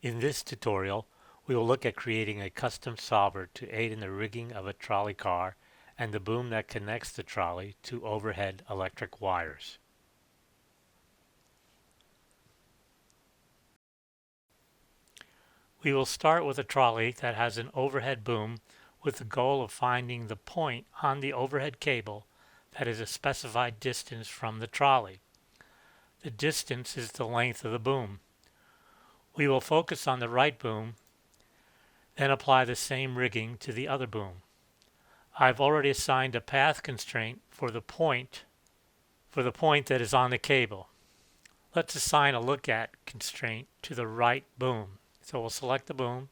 In this tutorial, we will look at creating a custom solver to aid in the rigging of a trolley car and the boom that connects the trolley to overhead electric wires. We will start with a trolley that has an overhead boom with the goal of finding the point on the overhead cable that is a specified distance from the trolley. The distance is the length of the boom. We will focus on the right boom, then apply the same rigging to the other boom. I've already assigned a path constraint for the point that is on the cable. Let's assign a look at constraint to the right boom. So we'll select the boom,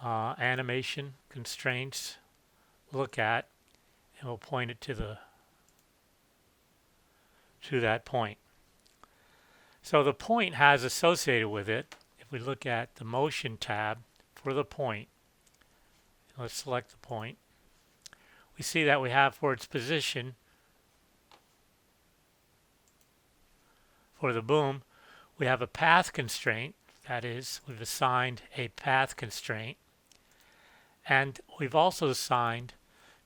animation, constraints, look at, and we'll point it to that point. So the point has associated with it, if we look at the motion tab for the point, let's select the point, we see that we have for its position for the boom, we have a path constraint. That is, we've assigned a path constraint, and we've also assigned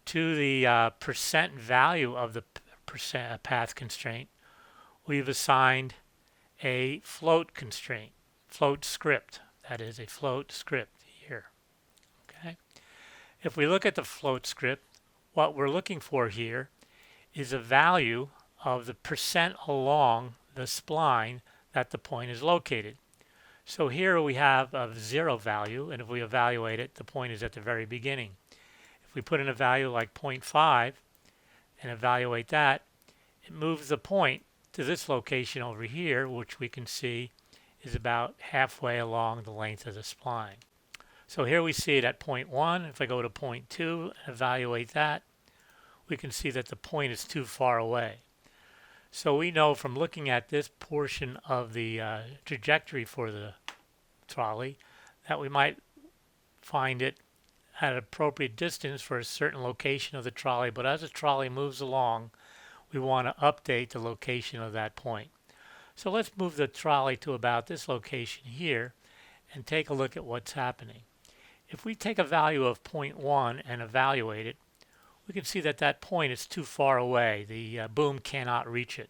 to the percent value of the path constraint, we've assigned a float constraint, float script. That is a float script here. Okay. If we look at the float script, what we're looking for here is a value of the percent along the spline that the point is located. So here we have a 0 value, and if we evaluate it, the point is at the very beginning. If we put in a value like 0.5 and evaluate that, it moves the point to this location over here, which we can see is about halfway along the length of the spline. So here we see it at 0.1. If I go to 0.2 and evaluate that, we can see that the point is too far away. So we know from looking at this portion of the trajectory for the trolley that we might find it at an appropriate distance for a certain location of the trolley, but as the trolley moves along, we want to update the location of that point. So let's move the trolley to about this location here and take a look at what's happening. If we take a value of 0.1 and evaluate it, we can see that that point is too far away. The boom cannot reach it.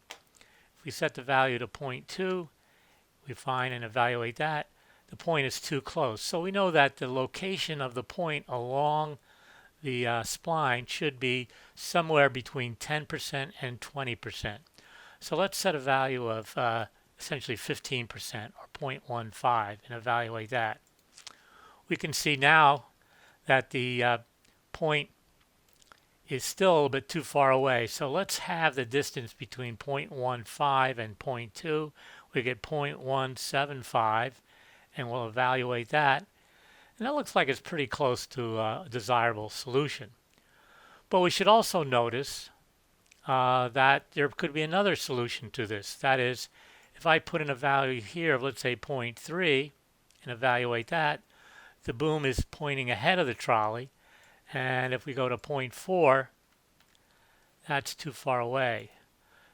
If we set the value to 0.2, we find and evaluate that, the point is too close. So we know that the location of the point along the spline should be somewhere between 10% and 20%. So let's set a value of essentially 15% or 0.15 and evaluate that. We can see now that the point is still a little bit too far away. So let's have the distance between 0.15 and 0.2. We get 0.175 and we'll evaluate that. And that looks like it's pretty close to a desirable solution. But we should also notice that there could be another solution to this. That is, if I put in a value here of, let's say, 0.3 and evaluate that, the boom is pointing ahead of the trolley. And if we go to 0.4, that's too far away.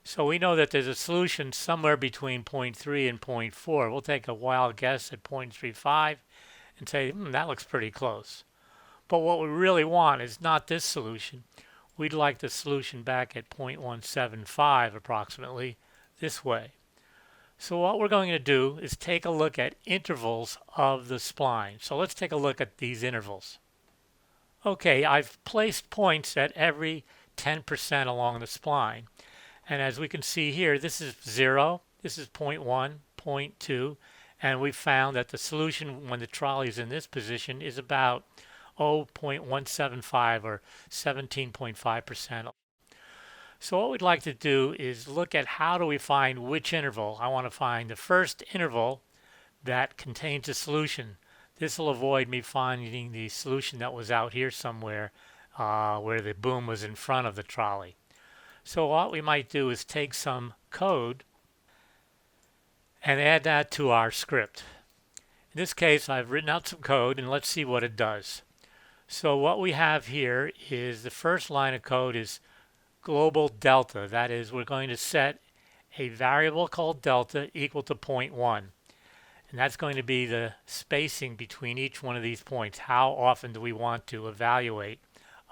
So we know that there's a solution somewhere between 0.3 and 0.4. We'll take a wild guess at 0.35 and say, that looks pretty close. But what we really want is not this solution. We'd like the solution back at 0.175 approximately this way. So what we're going to do is take a look at intervals of the spline. So let's take a look at these intervals. Okay, I've placed points at every 10% along the spline. And as we can see here, this is 0, this is 0.1, 0.2, and we found that the solution when the trolley is in this position is about 0.175 or 17.5%. So what we'd like to do is look at how do we find which interval. I want to find the first interval that contains a solution. This will avoid me finding the solution that was out here somewhere where the boom was in front of the trolley. So what we might do is take some code and add that to our script. In this case, I've written out some code, and let's see what it does. So what we have here is the first line of code is global delta. That is, we're going to set a variable called delta equal to 0.1. And that's going to be the spacing between each one of these points. How often do we want to evaluate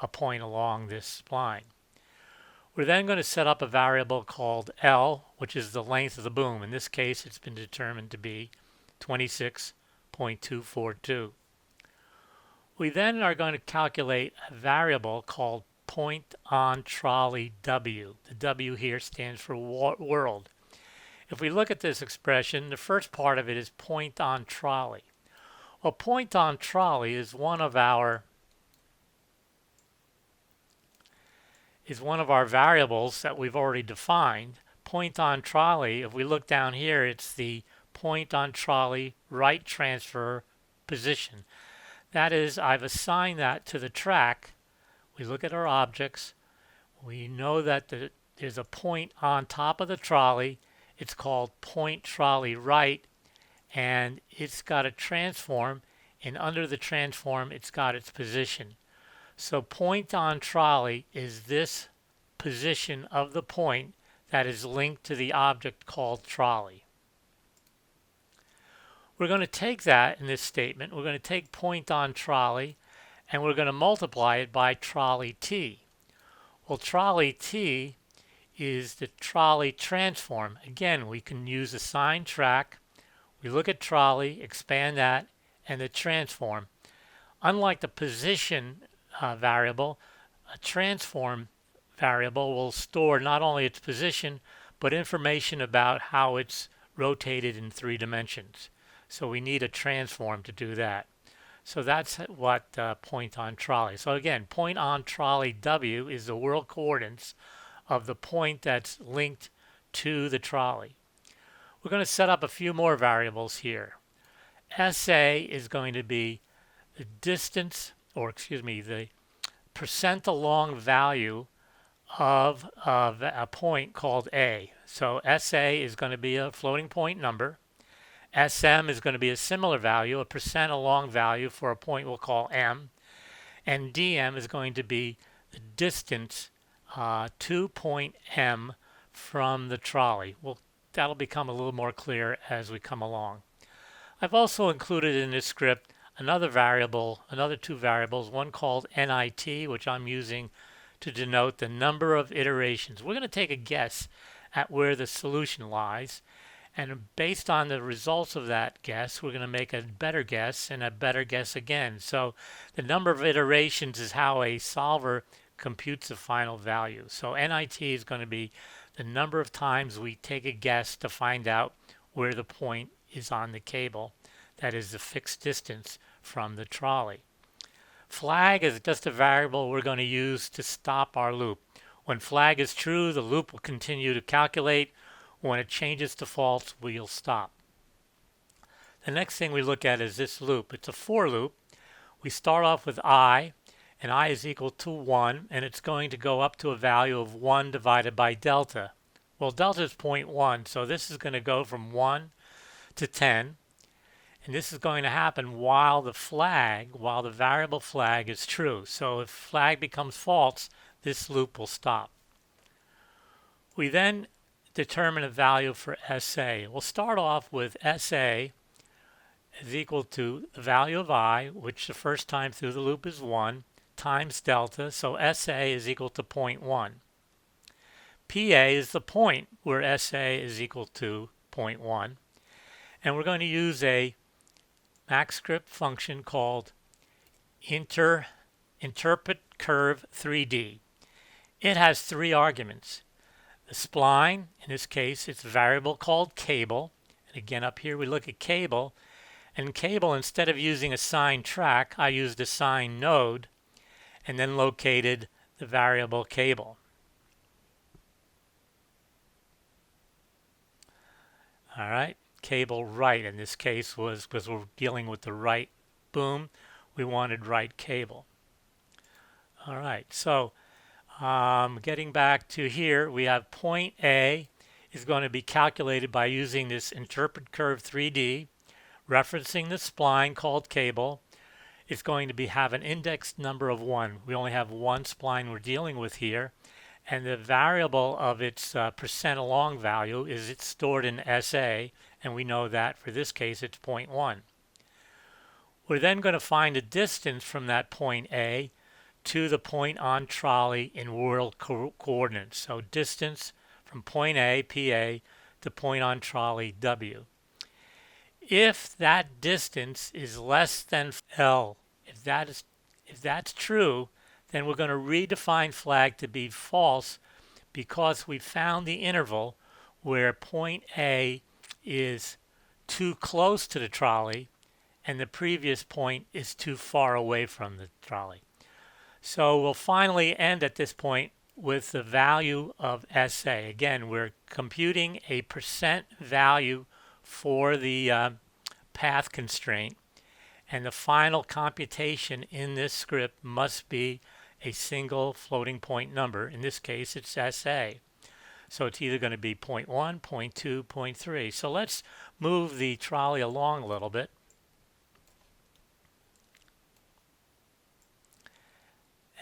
a point along this spline? We're then going to set up a variable called L, which is the length of the boom. In this case, it's been determined to be 26.242. We then are going to calculate a variable called point on trolley W. The W here stands for world. If we look at this expression, the first part of it is point on trolley. Well, point on trolley is one of our variables that we've already defined. Point on trolley, if we look down here, it's the point on trolley right transfer position. That is, I've assigned that to the track. We look at our objects. We know that there's a point on top of the trolley. It's called point trolley right, and it's got a transform, and under the transform, it's got its position. So point on trolley is this position of the point that is linked to the object called trolley. We're going to take that in this statement. We're going to take point on trolley and we're going to multiply it by trolley T. Well, trolley T is the trolley transform. Again, we can use assigned track. We look at trolley, expand that, and the transform. Unlike the position variable, a transform variable will store not only its position, but information about how it's rotated in 3 dimensions. So we need a transform to do that. So that's what point on trolley. So again, point on trolley W is the world coordinates of the point that's linked to the trolley. We're going to set up a few more variables here. SA is going to be the distance, or excuse me, the percent along value of a point called A. So SA is going to be a floating point number. SM is going to be a similar value, a percent along value for a point we'll call M. And DM is going to be the distance to point M from the trolley. Well, that'll become a little more clear as we come along. I've also included in this script another variable, another 2 variables, one called NIT, which I'm using to denote the number of iterations. We're going to take a guess at where the solution lies, and based on the results of that guess, we're going to make a better guess and a better guess again. So the number of iterations is how a solver computes the final value. So NIT is going to be the number of times we take a guess to find out where the point is on the cable. That is the fixed distance from the trolley. Flag is just a variable we're going to use to stop our loop. When flag is true, the loop will continue to calculate. When it changes to false, we'll stop. The next thing we look at is this loop. It's a for loop. We start off with I, and I is equal to 1, and it's going to go up to a value of 1 divided by delta. Well, delta is 0.1, so this is going to go from 1 to 10, and this is going to happen while the variable flag is true. So if flag becomes false, this loop will stop. We then determine a value for SA. We'll start off with SA is equal to the value of I, which the first time through the loop is 1, times delta, so SA is equal to 0.1. PA is the point where SA is equal to 0.1, and we're going to use a MaxScript function called interpret curve 3D. It has 3 arguments. The spline, in this case, it's a variable called cable. And again, up here we look at cable. And cable, instead of using assigned track, I used assigned node and then located the variable cable. All right, cable right in this case was because we're dealing with the right boom. We wanted right cable. All right, so getting back to here, we have point A is going to be calculated by using this interpret curve 3D, referencing the spline called cable. It's going to have an index number of 1. We only have 1 spline we're dealing with here, and the variable of its percent along value is it's stored in SA, and we know that for this case it's 0.1. We're then going to find a distance from that point A to the point on trolley in world coordinates. So distance from point A, PA, to point on trolley, W. If that distance is less than L, if that's true, then we're going to redefine flag to be false because we found the interval where point A is too close to the trolley and the previous point is too far away from the trolley. So we'll finally end at this point with the value of SA. Again, we're computing a percent value for the path constraint, and the final computation in this script must be a single floating point number. In this case, it's SA. So it's either going to be 0.1, 0.2, 0.3. So let's move the trolley along a little bit.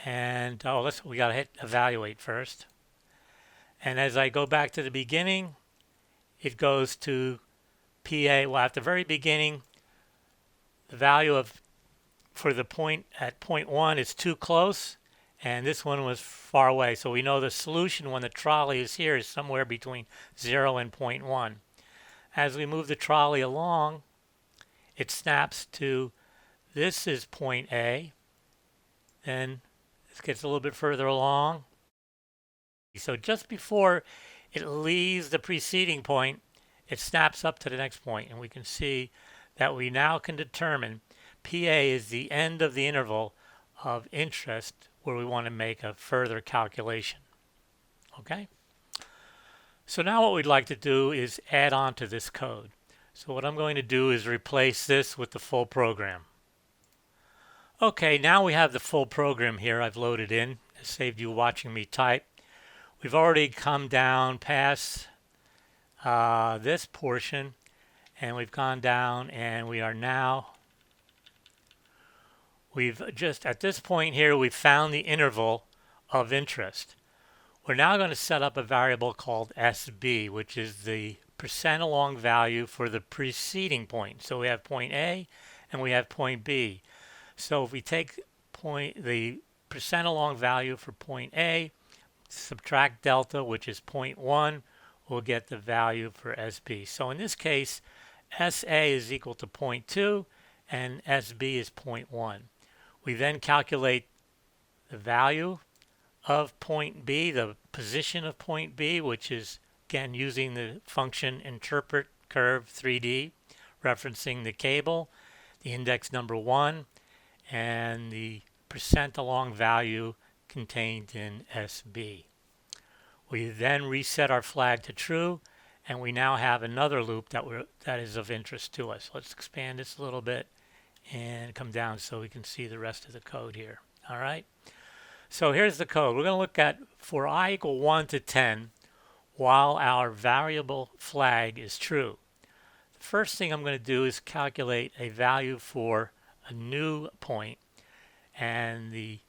And we got to hit evaluate first. And as I go back to the beginning, it goes to PA. Well, at the very beginning, the value for the point at 0.1 is too close, and this one was far away. So we know the solution when the trolley is here is somewhere between 0 and 0.1. As we move the trolley along, it snaps to this is point A, then this gets a little bit further along. So just before it leaves the preceding point, it snaps up to the next point, and we can see that we now can determine PA is the end of the interval of interest where we want to make a further calculation. Okay? So now what we'd like to do is add on to this code. So what I'm going to do is replace this with the full program. Okay, now we have the full program here I've loaded in. It saved you watching me type. We've already come down past this portion, and we've gone down, and we are now, at this point here, we've found the interval of interest. We're now going to set up a variable called SB, which is the percent along value for the preceding point. So we have point A and we have point B. So if we take the percent along value for point A, subtract delta, which is 0.1, we'll get the value for SB. So in this case, SA is equal to 0.2 and SB is 0.1. We then calculate the value of point B, the position of point B, which is again using the function interpret curve 3D, referencing the cable, the index number 1, and the percent along value contained in SB. We then reset our flag to true, and we now have another loop that is of interest to us. Let's expand this a little bit and come down so we can see the rest of the code here. All right. So here's the code. We're going to look at for I equal 1 to 10 while our variable flag is true. The first thing I'm going to do is calculate a value for a new point, and the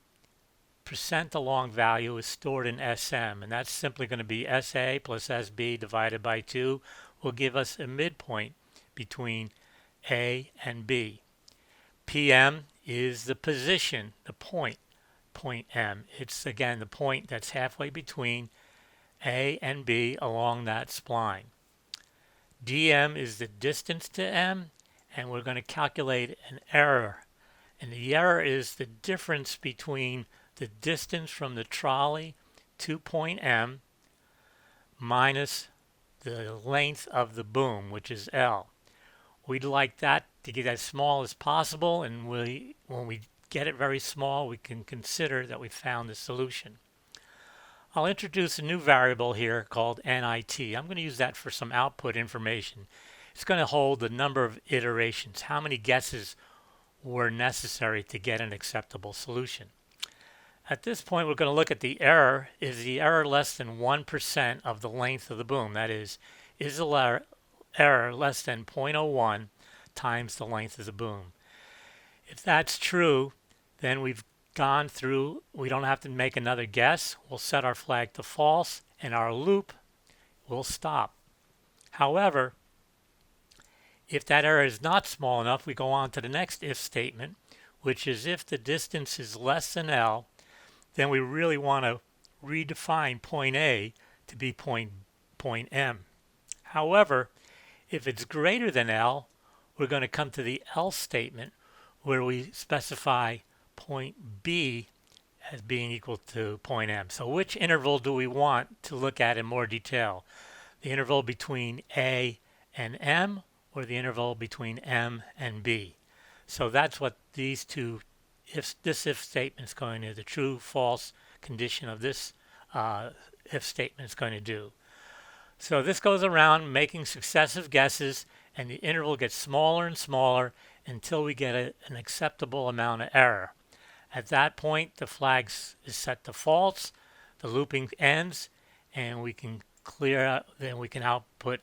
percent along value is stored in SM, and that's simply going to be SA plus SB divided by 2 will give us a midpoint between A and B. PM is the position, the point M. It's again the point that's halfway between A and B along that spline. DM is the distance to M, and we're going to calculate an error. And the error is the difference between the distance from the trolley to point M minus the length of the boom, which is L. We'd like that to get as small as possible, and when we get it very small, we can consider that we found the solution. I'll introduce a new variable here called NIT. I'm going to use that for some output information. It's going to hold the number of iterations, how many guesses were necessary to get an acceptable solution. At this point, we're going to look at the error. Is the error less than 1% of the length of the boom? That is the error less than 0.01 times the length of the boom? If that's true, then we've gone through, we don't have to make another guess. We'll set our flag to false, and our loop will stop. However, If that error is not small enough, we go on to the next if statement, which is if the distance is less than L, then we really want to redefine point A to be point M. However, if it's greater than L, we're going to come to the else statement where we specify point B as being equal to point M. So which interval do we want to look at in more detail? The interval between A and M or the interval between M and B? So that's what these two, if this if statement is going to, the true false condition of this if statement is going to do. So this goes around making successive guesses, and the interval gets smaller and smaller until we get an acceptable amount of error. At that point, the flag is set to false, the looping ends, and we can clear out, then we can output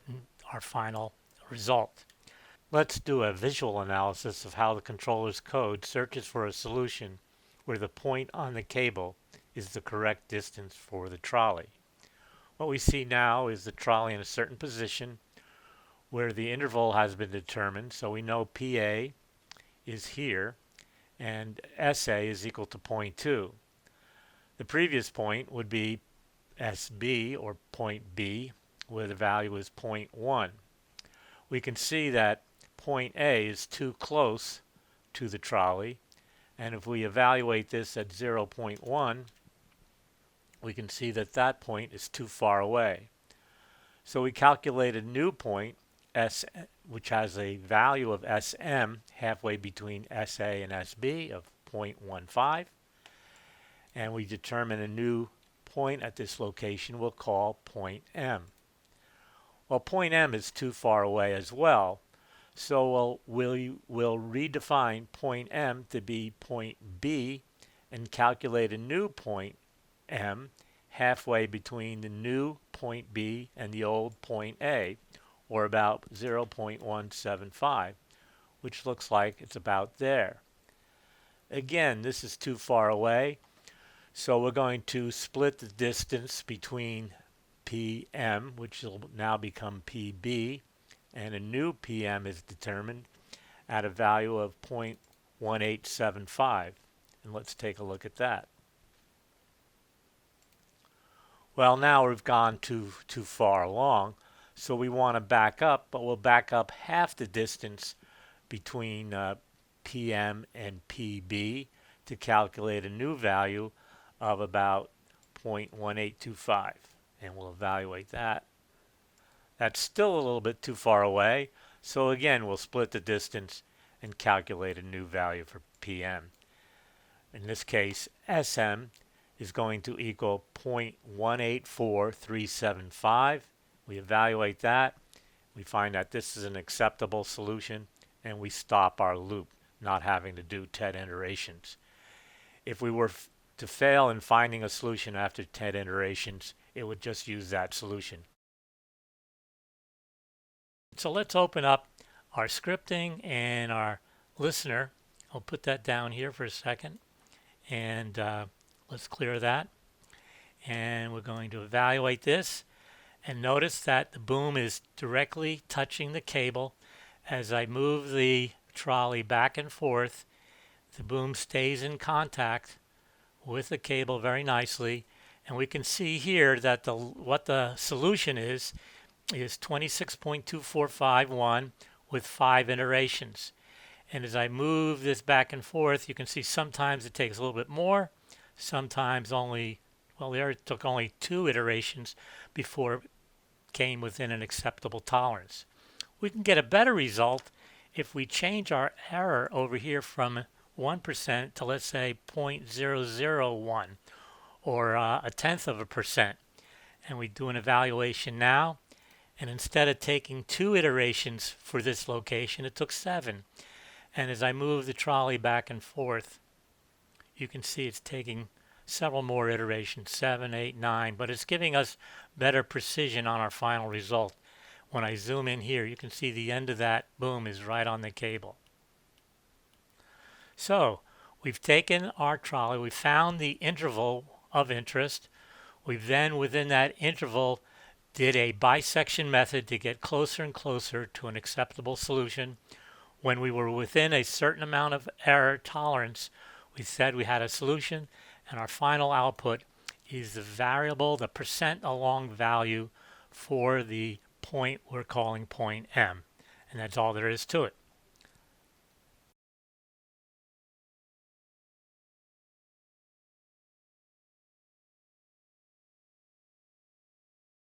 our final result. Let's do a visual analysis of how the controller's code searches for a solution where the point on the cable is the correct distance for the trolley. What we see now is the trolley in a certain position where the interval has been determined, so we know PA is here and SA is equal to 0.2. The previous point would be SB, or point B, where the value is 0.1. We can see that point A is too close to the trolley, and if we evaluate this at 0.1, we can see that that point is too far away. So we calculate a new point, S, which has a value of SM halfway between SA and SB of 0.15, and we determine a new point at this location we'll call point M. Well, point M is too far away as well, so we'll redefine point M to be point B and calculate a new point M halfway between the new point B and the old point A, or about 0.175, which looks like it's about there. Again, this is too far away, so we're going to split the distance between PM, which will now become PB, and a new PM is determined at a value of 0.1875. And let's take a look at that. Well, now we've gone too far along, so we want to back up, but we'll back up half the distance between PM and PB to calculate a new value of about 0.1825, and we'll evaluate that. That's still a little bit too far away, so again we'll split the distance and calculate a new value for PM. In this case, SM is going to equal 0.184375. We evaluate that. We find that this is an acceptable solution, and we stop our loop, not having to do 10 iterations. If we were to fail in finding a solution after 10 iterations, it would just use that solution. So let's open up our scripting and our listener. I'll put that down here for a second, and let's clear that. And we're going to evaluate this, and notice that the boom is directly touching the cable. As I move the trolley back and forth, the boom stays in contact with the cable very nicely, and we can see here that what the solution is 26.2451 with 5 iterations. And as I move this back and forth, you can see sometimes it takes a little bit more, sometimes only, well, there it took only 2 iterations before it came within an acceptable tolerance. We can get a better result if we change our error over here from 1% to, let's say, 0.001, or a tenth of a percent. And we do an evaluation now, and instead of taking 2 iterations for this location, it took 7. And as I move the trolley back and forth, you can see it's taking several more iterations, 7, 8, 9, but it's giving us better precision on our final result. When I zoom in here, you can see the end of that boom is right on the cable. So we've taken our trolley, we found the interval of interest. We've then, within that interval, did a bisection method to get closer and closer to an acceptable solution. When we were within a certain amount of error tolerance, we said we had a solution, and our final output is the variable, the percent along value for the point we're calling point M. And that's all there is to it.